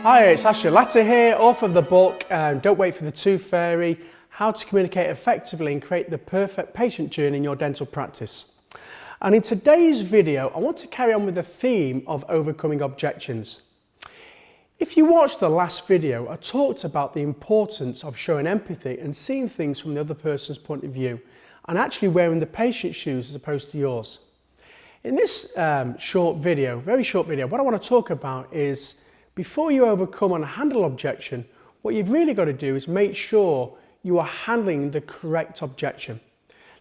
Hi, it's Ashley Latta here, author of the book Don't Wait for the Tooth Fairy, How to Communicate Effectively and Create the Perfect Patient Journey in Your Dental Practice. And in today's video, I want to carry on with the theme of overcoming objections. If you watched the last video, I talked about the importance of showing empathy and seeing things from the other person's point of view and actually wearing the patient's shoes as opposed to yours. In this very short video, what I want to talk about is before you overcome and handle objection, what you've really got to do is make sure you are handling the correct objection.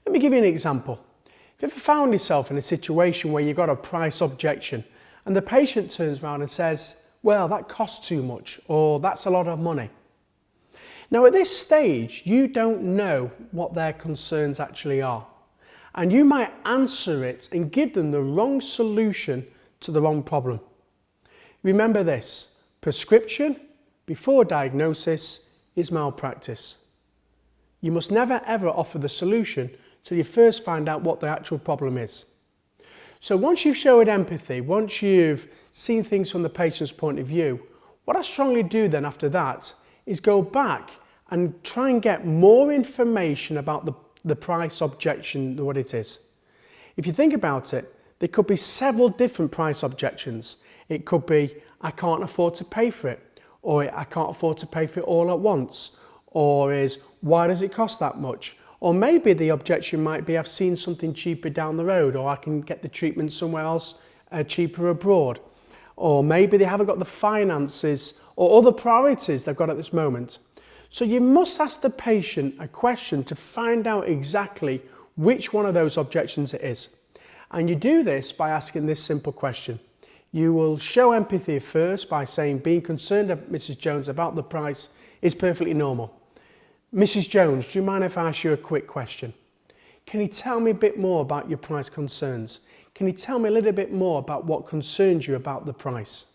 Let me give you an example. If you ever found yourself in a situation where you've got a price objection and the patient turns around and says, well, that costs too much, or that's a lot of money. Now at this stage, you don't know what their concerns actually are. And you might answer it and give them the wrong solution to the wrong problem. Remember this, prescription before diagnosis is malpractice. You must never ever offer the solution till you first find out what the actual problem is. So once you've showed empathy, once you've seen things from the patient's point of view, what I strongly do then after that is go back and try and get more information about the price objection than what it is. If you think about it, there could be several different price objections. It could be, I can't afford to pay for it, or I can't afford to pay for it all at once, or is, why does it cost that much? Or maybe the objection might be, I've seen something cheaper down the road, or I can get the treatment somewhere else cheaper abroad. Or maybe they haven't got the finances or other priorities they've got at this moment. So you must ask the patient a question to find out exactly which one of those objections it is. And you do this by asking this simple question. You will show empathy first by saying, being concerned, Mrs. Jones, about the price is perfectly normal. Mrs. Jones, do you mind if I ask you a quick question? Can you tell me a bit more about your price concerns? Can you tell me a little bit more about what concerns you about the price?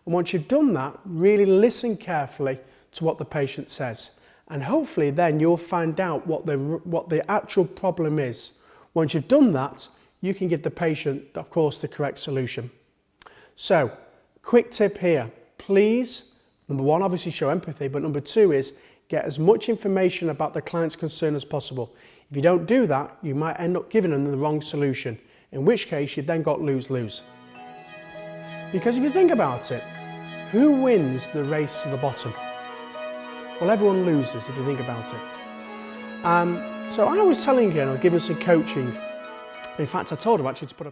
And once you've done that, really listen carefully to what the patient says. And hopefully then you'll find out what the actual problem is. Once you've done that, you can give the patient, of course, the correct solution. So, quick tip here, please, number one, obviously show empathy, but number two is get as much information about the client's concern as possible. If you don't do that, you might end up giving them the wrong solution, in which case you've then got lose-lose. Because if you think about it, who wins the race to the bottom? Well, everyone loses if you think about it. So I was telling you, and I was giving some coaching. In fact, I told her actually to put a